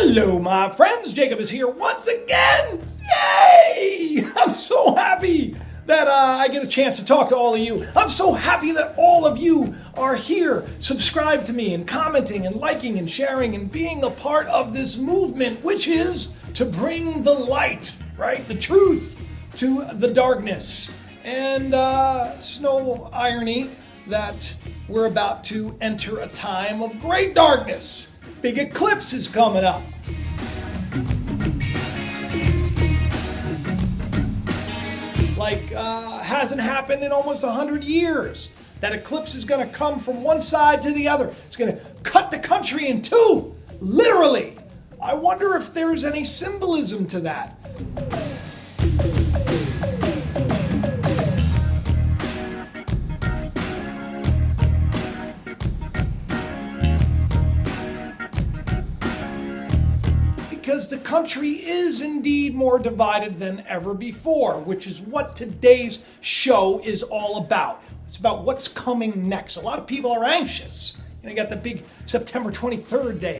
Hello, my friends. Jacob is here once again. Yay! I'm so happy that I get a chance to talk to all of you. I'm so happy that all of you are here, subscribe to me and commenting and liking and sharing and being a part of this movement, which is to bring the light, right? The truth to the darkness. And it's no irony that we're about to enter a time of great darkness. Big eclipse is coming up. Like hasn't happened in almost 100 years. That eclipse is going to come from one side to the other. It's going to cut the country in two, literally. I wonder if there's any symbolism to that. Because the country is indeed more divided than ever before, which is what today's show is all about. It's about what's coming next. A lot of people are anxious. You got the big September 23rd day.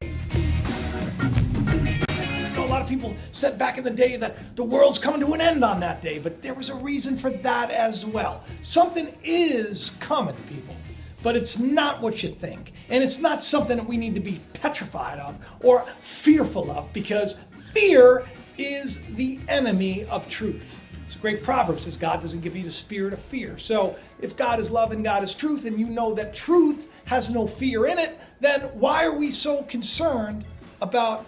A lot of people said back in the day that the world's coming to an end on that day, but there was a reason for that as well. Something is coming, people. But it's not what you think. And it's not something that we need to be petrified of or fearful of, because fear is the enemy of truth. It's a great proverb, says God doesn't give you the spirit of fear. So if God is love and God is truth, and you know that truth has no fear in it, then why are we so concerned about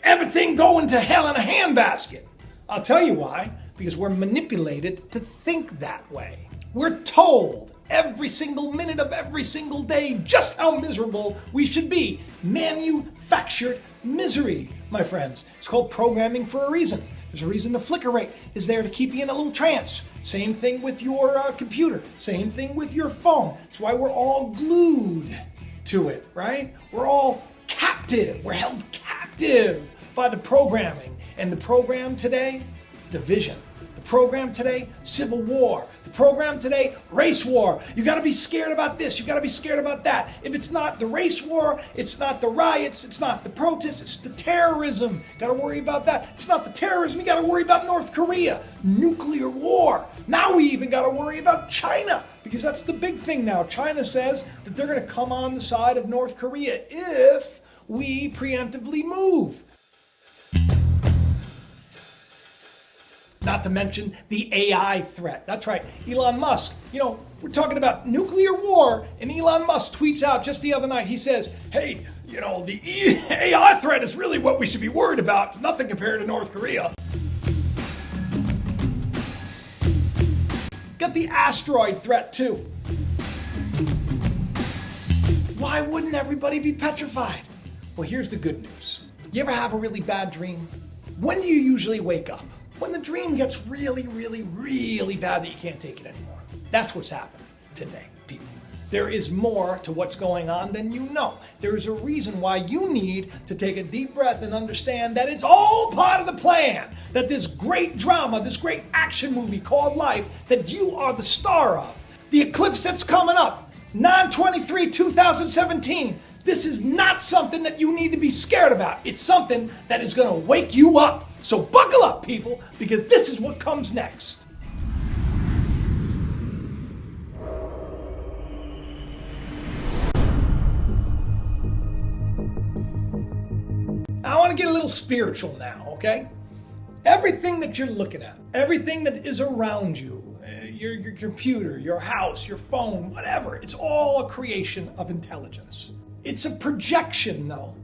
everything going to hell in a handbasket? I'll tell you why. Because we're manipulated to think that way. We're told every single minute of every single day just how miserable we should be. Manufactured misery, my friends. It's called programming for a reason. There's a reason the flicker rate is there to keep you in a little trance. Same thing with your computer. Same thing with your phone. That's why we're all glued to it, right? We're all captive. We're held captive by the programming. And the program today, division. The program today, civil war. The program today, race war. You got to be scared about this. You got to be scared about that. If it's not the race war, it's not the riots, it's not the protests, it's the terrorism. Got to worry about that. It's not the terrorism. You got to worry about North Korea, nuclear war. Now we even got to worry about China, because that's the big thing now. China says that they're going to come on the side of North Korea if we preemptively move. Not to mention the AI threat. That's right, Elon Musk. We're talking about nuclear war, and Elon Musk tweets out just the other night. He says, hey, the AI threat is really what we should be worried about. Nothing compared to North Korea. Got the asteroid threat too. Why wouldn't everybody be petrified? Well, here's the good news. You ever have a really bad dream? When do you usually wake up? When the dream gets really, really, really bad that you can't take it anymore. That's what's happening today, people. There is more to what's going on than you know. There is a reason why you need to take a deep breath and understand that it's all part of the plan. That this great drama, this great action movie called life, that you are the star of. The eclipse that's coming up, 9/23/2017. This is not something that you need to be scared about. It's something that is going to wake you up. So buckle up, people, because this is what comes next. I want to get a little spiritual now, okay? Everything that you're looking at, everything that is around you, your computer, your house, your phone, whatever, it's all a creation of intelligence. It's a projection, though,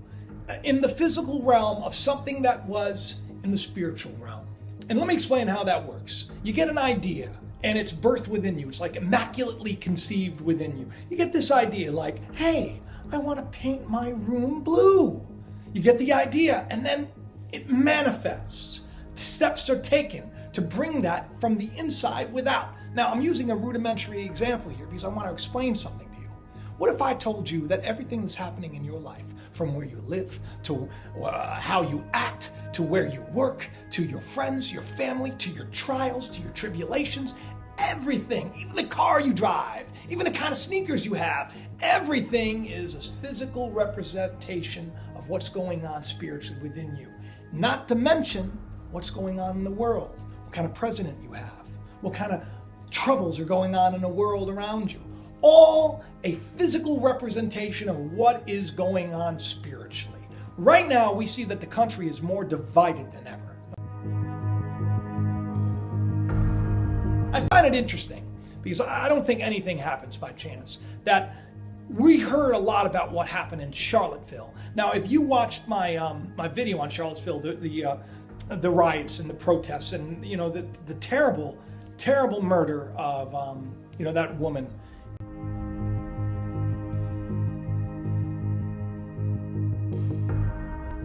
in the physical realm of something that was in the spiritual realm. And let me explain how that works. You get an idea, and it's birthed within you. It's like immaculately conceived within you. You get this idea like, hey, I want to paint my room blue. You get the idea, and then it manifests. Steps are taken to bring that from the inside without. Now, I'm using a rudimentary example here because I want to explain something to you. What if I told you that everything that's happening in your life, from where you live, to how you act, to where you work, to your friends, your family, to your trials, to your tribulations, everything, even the car you drive, even the kind of sneakers you have, everything is a physical representation of what's going on spiritually within you. Not to mention what's going on in the world, what kind of president you have, what kind of troubles are going on in the world around you. All a physical representation of what is going on spiritually. Right now, we see that the country is more divided than ever. I find it interesting because I don't think anything happens by chance. That we heard a lot about what happened in Charlottesville. Now, if you watched my my video on Charlottesville, the riots and the protests, and the terrible murder of that woman.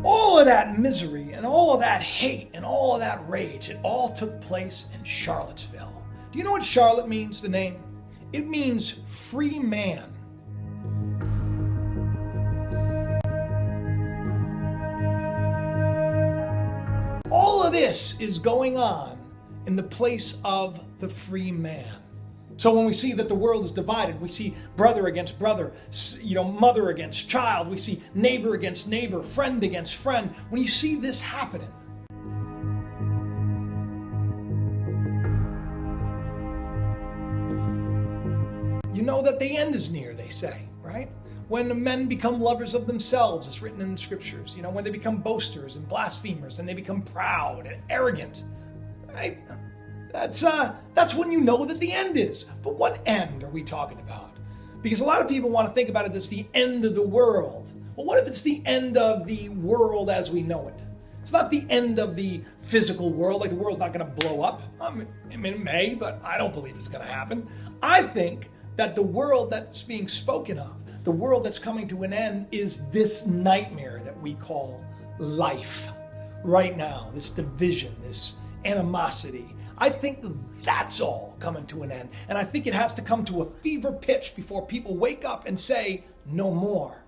All of that misery and all of that hate and all of that rage, it all took place in Charlottesville. Do you know what Charlotte means, the name? It means free man. All of this is going on in the place of the free man. So when we see that the world is divided, we see brother against brother, mother against child, we see neighbor against neighbor, friend against friend. When you see this happening, you know that the end is near, they say, right? When the men become lovers of themselves, it's written in the scriptures, when they become boasters and blasphemers and they become proud and arrogant, right? That's when you know that the end is. But what end are we talking about? Because a lot of people want to think about it as the end of the world. Well, what if it's the end of the world as we know it? It's not the end of the physical world, like the world's not going to blow up. I mean, it may, but I don't believe it's going to happen. I think that the world that's being spoken of, the world that's coming to an end, is this nightmare that we call life right now, this division, this animosity. I think that's all coming to an end. And I think it has to come to a fever pitch before people wake up and say, no more.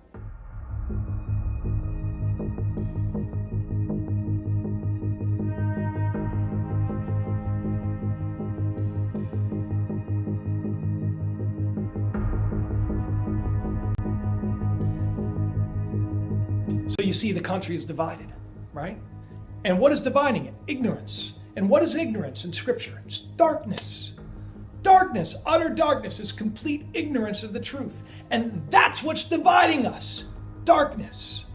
So you see the country is divided, right? And what is dividing it? Ignorance. And what is ignorance in Scripture? It's darkness. Darkness, utter darkness, is complete ignorance of the truth. And that's what's dividing us. Darkness.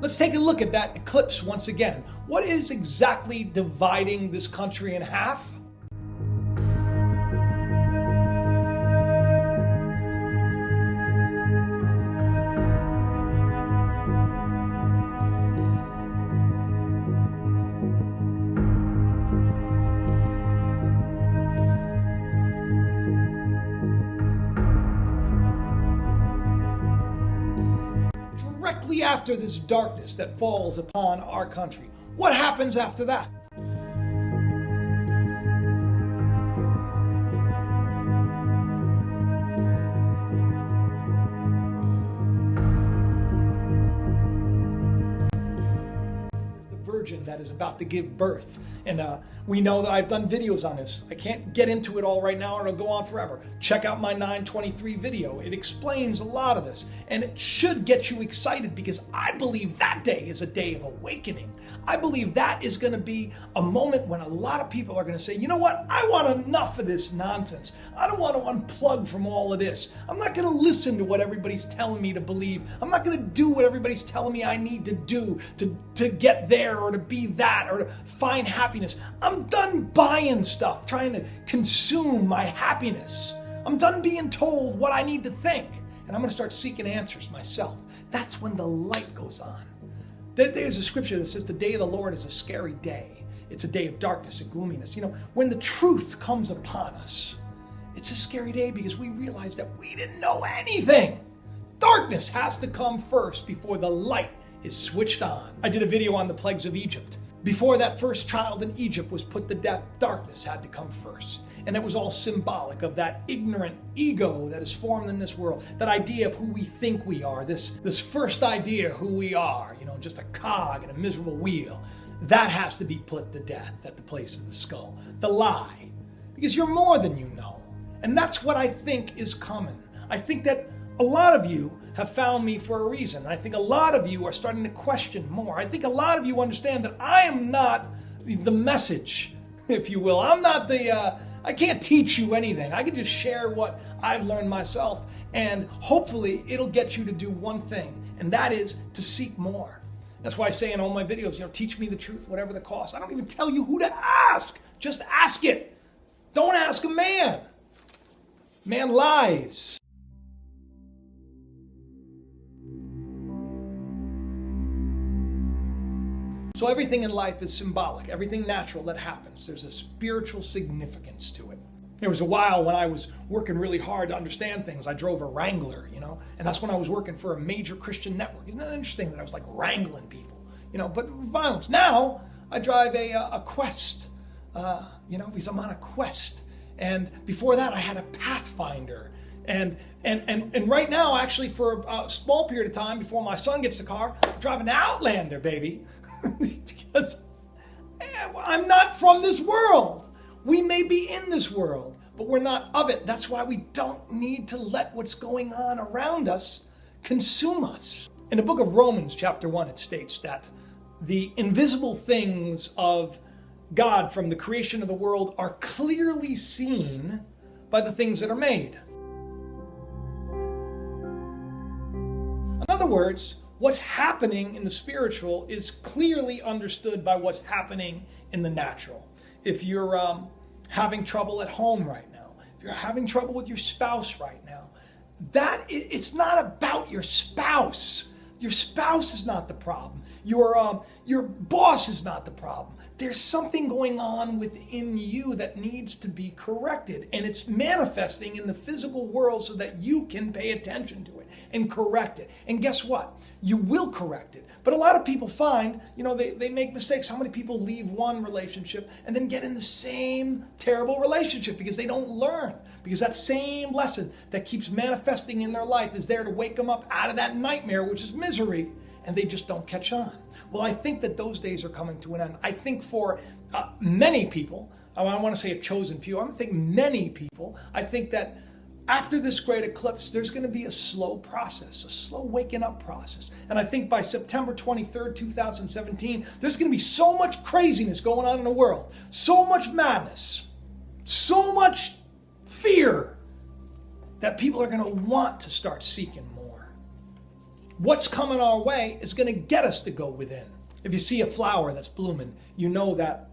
Let's take a look at that eclipse once again. What is exactly dividing this country in half? Directly after this darkness that falls upon our country, what happens after that? Virgin that is about to give birth, and we know that I've done videos on this. I can't get into it all right now, or it'll go on forever. Check out my 923 video. It explains a lot of this, and it should get you excited, because I believe that day is a day of awakening. I believe that is going to be a moment when a lot of people are going to say, you know what, I want enough of this nonsense. I don't want to unplug from all of this. I'm not going to listen to what everybody's telling me to believe. I'm not going to do what everybody's telling me I need to do to get there, or to be that, or to find happiness. I'm done buying stuff, trying to consume my happiness. I'm done being told what I need to think, and I'm going to start seeking answers myself. That's when the light goes on. There's a scripture that says the day of the Lord is a scary day. It's a day of darkness and gloominess. When the truth comes upon us, it's a scary day, because we realize that we didn't know anything. Darkness has to come first before the light is switched on. I did a video on the plagues of Egypt. Before that first child in Egypt was put to death, darkness had to come first. And it was all symbolic of that ignorant ego that is formed in this world, that idea of who we think we are, this first idea of who we are, just a cog in a miserable wheel. That has to be put to death at the place of the skull. The lie. Because you're more than you know. And that's what I think is coming. I think that a lot of you have found me for a reason. I think a lot of you are starting to question more. I think a lot of you understand that I am not the message, if you will. I'm not I can't teach you anything. I can just share what I've learned myself. And hopefully it'll get you to do one thing, and that is to seek more. That's why I say in all my videos, teach me the truth, whatever the cost. I don't even tell you who to ask. Just ask it. Don't ask a man. Man lies. So everything in life is symbolic. Everything natural that happens, there's a spiritual significance to it. There was a while when I was working really hard to understand things. I drove a Wrangler, and that's when I was working for a major Christian network. Isn't that interesting that I was like wrangling people, but violence. Now I drive a Quest, because I'm on a quest. And before that I had a Pathfinder. And right now, actually, for a small period of time before my son gets the car, I'm driving an Outlander, baby. Because I'm not from this world. We may be in this world, but we're not of it. That's why we don't need to let what's going on around us consume us. In the book of Romans, chapter 1, it states that the invisible things of God from the creation of the world are clearly seen by the things that are made. In other words, what's happening in the spiritual is clearly understood by what's happening in the natural. If you're having trouble at home right now, if you're having trouble with your spouse right now, it's not about your spouse. Your spouse is not the problem. Your boss is not the problem. There's something going on within you that needs to be corrected, and it's manifesting in the physical world so that you can pay attention to it and correct it. And guess what? You will correct it. But a lot of people find, they make mistakes. How many people leave one relationship and then get in the same terrible relationship because they don't learn? Because that same lesson that keeps manifesting in their life is there to wake them up out of that nightmare, which is misery, and they just don't catch on. Well, I think that those days are coming to an end. I think for many people, I want to say a chosen few, I don't think many people, I think that after this great eclipse, there's going to be a slow process, a slow waking up process. And I think by September 23rd, 2017, there's going to be so much craziness going on in the world, so much madness, so much fear, that people are going to want to start seeking more. What's coming our way is going to get us to go within. If you see a flower that's blooming, you know that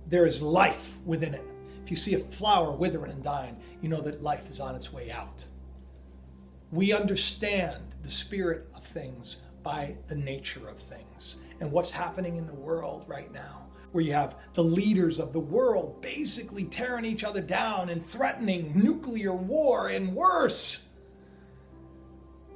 there is life within it. If you see a flower withering and dying, you know that life is on its way out. We understand the spirit of things by the nature of things. And what's happening in the world right now, where you have the leaders of the world basically tearing each other down and threatening nuclear war and worse.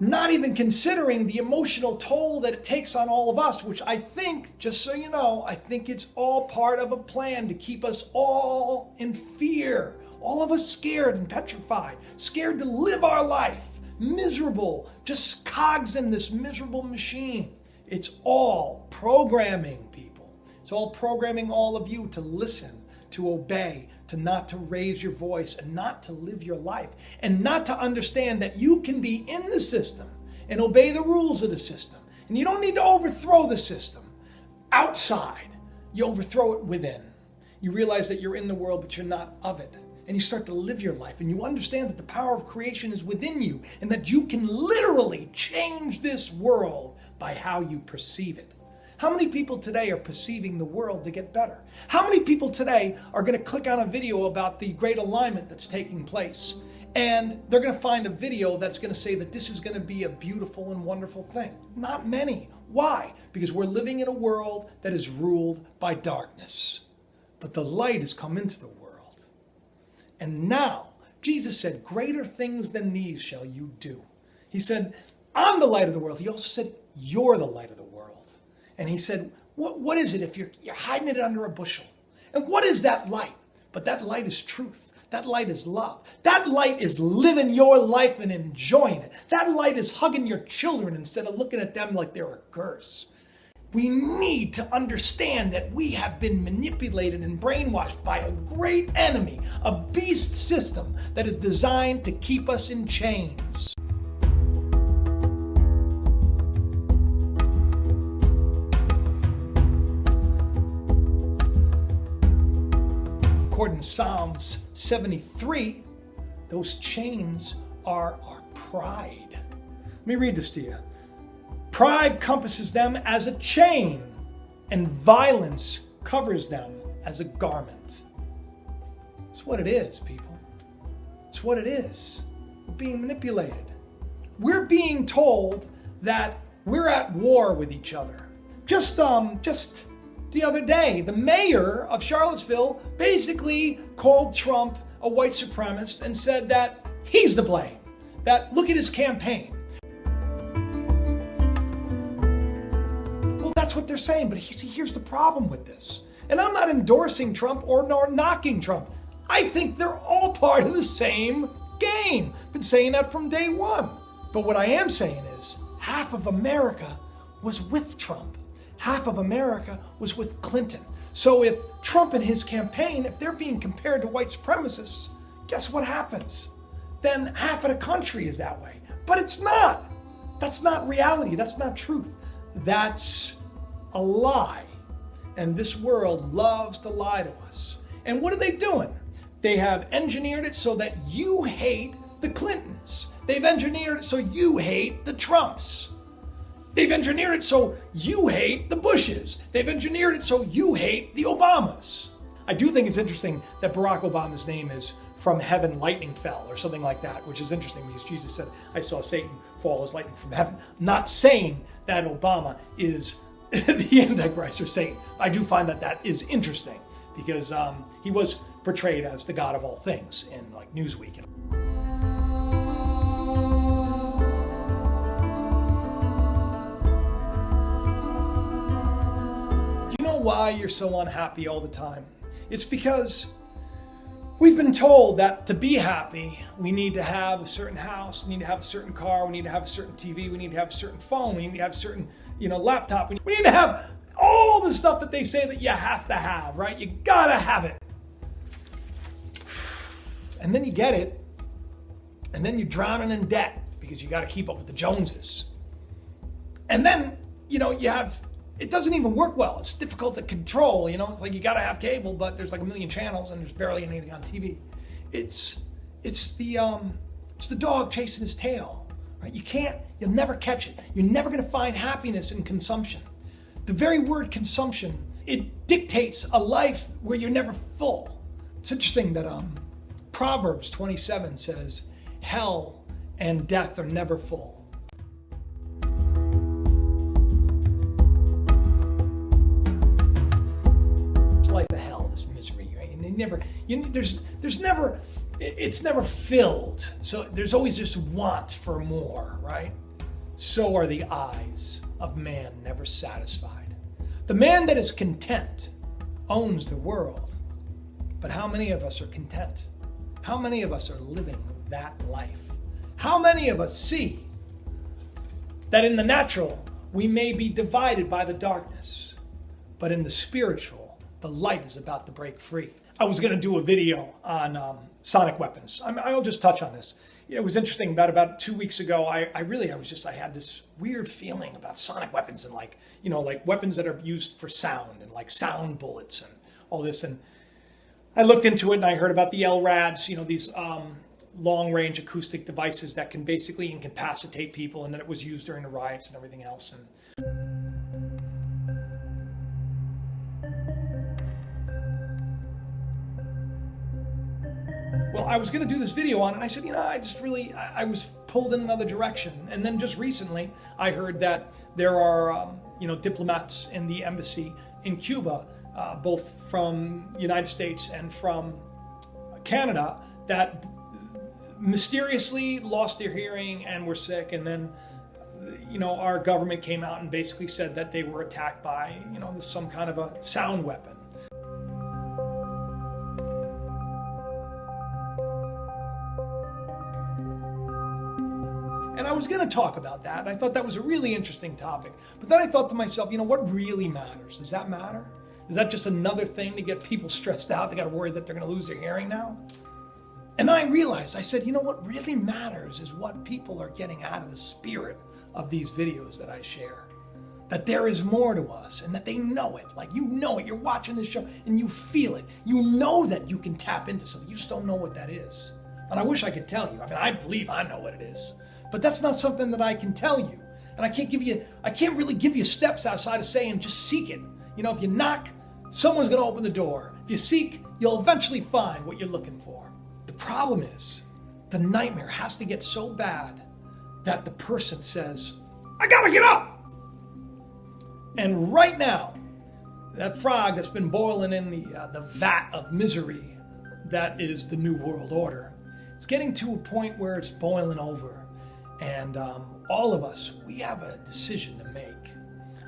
Not even considering the emotional toll that it takes on all of us, which I think, just so you know, I think it's all part of a plan to keep us all in fear. All of us scared and petrified, scared to live our life, miserable, just cogs in this miserable machine. It's all programming, people. It's all programming all of you to listen, to obey, to not to raise your voice, and not to live your life, and not to understand that you can be in the system and obey the rules of the system. And you don't need to overthrow the system outside. You overthrow it within. You realize that you're in the world, but you're not of it. And you start to live your life, and you understand that the power of creation is within you, and that you can literally change this world by how you perceive it. How many people today are perceiving the world to get better? How many people today are going to click on a video about the great alignment that's taking place, and they're going to find a video that's going to say that this is going to be a beautiful and wonderful thing? Not many. Why? Because we're living in a world that is ruled by darkness. But the light has come into the world. And now, Jesus said, greater things than these shall you do. He said, I'm the light of the world. He also said, you're the light of the world. And he said, What is it if you're hiding it under a bushel? And what is that light? But that light is truth. That light is love. That light is living your life and enjoying it. That light is hugging your children instead of looking at them like they're a curse. We need to understand that we have been manipulated and brainwashed by a great enemy, a beast system that is designed to keep us in chains. According to Psalms 73, those chains are our pride. Let me read this to you. Pride compasses them as a chain, and violence covers them as a garment. It's what it is, people. It's what it is. We're being manipulated. We're being told that we're at war with each other. Just the other day, the mayor of Charlottesville basically called Trump a white supremacist and said that he's to blame. That look at his campaign. Well, that's what they're saying, but here's the problem with this. And I'm not endorsing Trump or knocking Trump. I think they're all part of the same game. Been saying that from day one. But what I am saying is half of America was with Trump. Half of America was with Clinton. So if Trump and his campaign, if they're being compared to white supremacists, guess what happens? Then half of the country is that way. But it's not. That's not reality. That's not truth. That's a lie. And this world loves to lie to us. And what are they doing? They have engineered it so that you hate the Clintons. They've engineered it so you hate the Trumps. They've engineered it so you hate the Bushes. They've engineered it so you hate the Obamas. I do think it's interesting that Barack Obama's name is "From Heaven Lightning Fell" or something like that, which is interesting because Jesus said, "I saw Satan fall as lightning from heaven." Not saying that Obama is the Antichrist or Satan. I do find that is interesting because he was portrayed as the God of all things in like Newsweek. Why you're so unhappy all the time? It's because we've been told that to be happy, we need to have a certain house, we need to have a certain car, we need to have a certain TV, we need to have a certain phone, we need to have a certain, laptop. We need to have all the stuff that they say that you have to have, right? You gotta have it. And then you get it, and then you're drowning in debt because you gotta keep up with the Joneses. And then, it doesn't even work well. It's difficult to control, It's like you gotta have cable, but there's like a million channels and there's barely anything on TV. It's the dog chasing his tail, right? You'll never catch it. You're never gonna find happiness in consumption. The very word consumption, it dictates a life where you're never full. It's interesting that Proverbs 27 says, hell and death are never full. Life of hell, this misery, right? And it's never filled. So there's always this want for more, right? So are the eyes of man never satisfied. The man that is content owns the world. But how many of us are content? How many of us are living that life? How many of us see that in the natural, we may be divided by the darkness, but in the spiritual, the light is about to break free. I was going to do a video on sonic weapons. I'll just touch on this. It was interesting. About 2 weeks ago, I had this weird feeling about sonic weapons and like weapons that are used for sound and like sound bullets and all this. And I looked into it and I heard about the LRADs, these long-range acoustic devices that can basically incapacitate people, and that it was used during the riots and everything else. And well, I was going to do this video on it, and I said, I was pulled in another direction. And then just recently, I heard that there are, diplomats in the embassy in Cuba, both from the United States and from Canada, that mysteriously lost their hearing and were sick, and then our government came out and basically said that they were attacked by, some kind of a sound weapon. And I was going to talk about that. I thought that was a really interesting topic. But then I thought to myself, what really matters? Does that matter? Is that just another thing to get people stressed out? They got to worry that they're going to lose their hearing now? And I realized, I said, what really matters is what people are getting out of the spirit of these videos that I share. That there is more to us and that they know it. Like, it. You're watching this show and you feel it. You know that you can tap into something. You just don't know what that is. And I wish I could tell you. I believe I know what it is. But that's not something that I can tell you. And I can't really give you steps outside of saying just seek it. If you knock, someone's going to open the door. If you seek, you'll eventually find what you're looking for. The problem is, the nightmare has to get so bad that the person says, I gotta get up! And right now, that frog that's been boiling in the vat of misery that is the New World Order, it's getting to a point where it's boiling over. And all of us, we have a decision to make.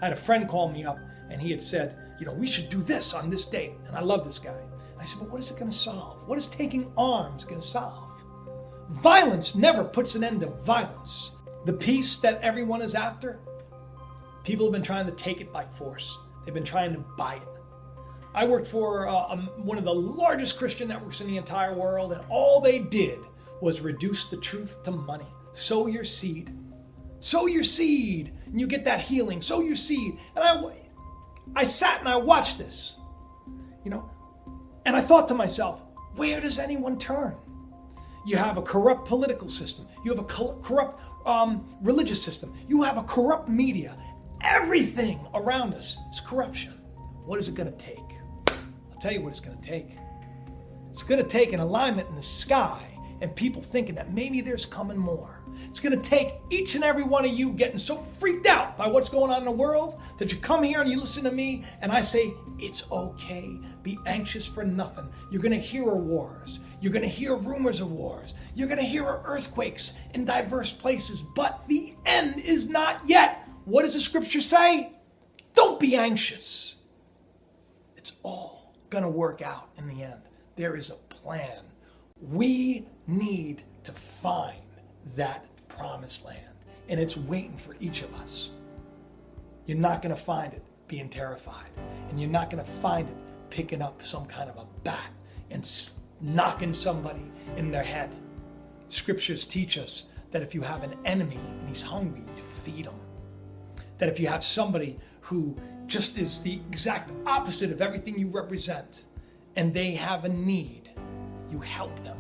I had a friend call me up and he had said, we should do this on this date. And I love this guy. I said, but what is it going to solve? What is taking arms going to solve? Violence never puts an end to violence. The peace that everyone is after, people have been trying to take it by force. They've been trying to buy it. I worked for one of the largest Christian networks in the entire world, and all they did was reduce the truth to money. Sow your seed. Sow your seed, and you get that healing. Sow your seed. And I sat and I watched this, and I thought to myself, where does anyone turn? You have a corrupt political system. You have a corrupt religious system. You have a corrupt media. Everything around us is corruption. What is it going to take? I'll tell you what it's going to take. It's going to take an alignment in the sky and people thinking that maybe there's coming more. It's going to take each and every one of you getting so freaked out by what's going on in the world that you come here and you listen to me and I say, it's okay. Be anxious for nothing. You're going to hear of wars. You're going to hear rumors of wars. You're going to hear of earthquakes in diverse places, but the end is not yet. What does the scripture say? Don't be anxious. It's all going to work out in the end. There is a plan. We need to find that promised land, and it's waiting for each of us. You're not going to find it being terrified, and you're not going to find it picking up some kind of a bat and knocking somebody in their head. Scriptures teach us that if you have an enemy and he's hungry, you feed him. That if you have somebody who just is the exact opposite of everything you represent and they have a need, you help them.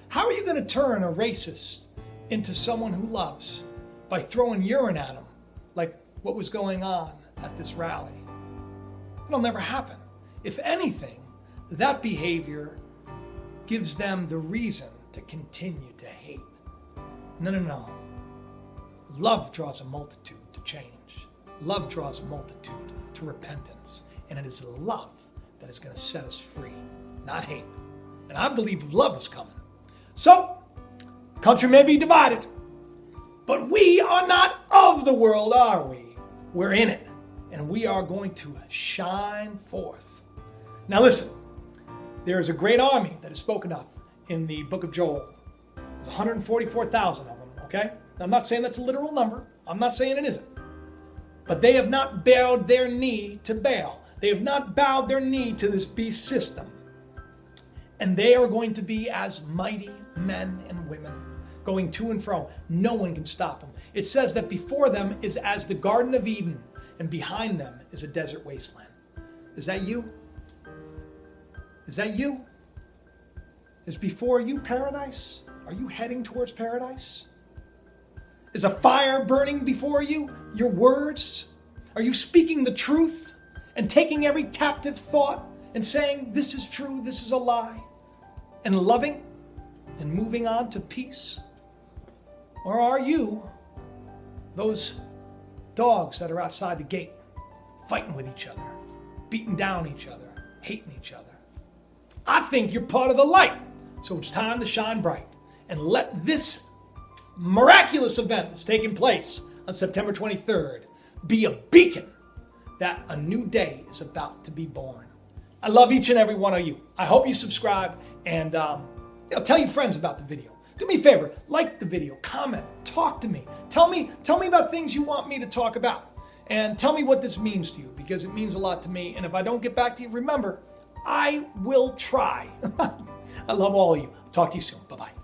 How are you going to turn a racist into someone who loves? By throwing urine at him, like what was going on at this rally. It'll never happen. If anything, that behavior gives them the reason to continue to hate. No. Love draws a multitude to change. Love draws a multitude to repentance. And it is love that is going to set us free, not hate. And I believe love is coming. So, country may be divided, but we are not of the world, are we? We're in it, and we are going to shine forth. Now listen, there is a great army that is spoken of in the book of Joel. There's 144,000 of them, okay? Now, I'm not saying that's a literal number. I'm not saying it isn't. But they have not bowed their knee to Baal. They have not bowed their knee to this beast system. And they are going to be as mighty men and women going to and fro. No one can stop them. It says that before them is as the Garden of Eden, and behind them is a desert wasteland. Is that you? Is that you? Is before you paradise? Are you heading towards paradise? Is a fire burning before you? Your words? Are you speaking the truth and taking every captive thought and saying, this is true, this is a lie, and loving and moving on to peace? Or are you those dogs that are outside the gate, fighting with each other, beating down each other, hating each other? I think you're part of the light. So it's time to shine bright and let this miraculous event that's taking place on September 23rd. Be a beacon that a new day is about to be born. I love each and every one of you. I hope you subscribe and tell your friends about the video. Do me a favor, like the video, comment, talk to me. Tell me about things you want me to talk about. And tell me what this means to you, because it means a lot to me. And if I don't get back to you, remember, I will try. I love all of you. Talk to you soon. Bye-bye.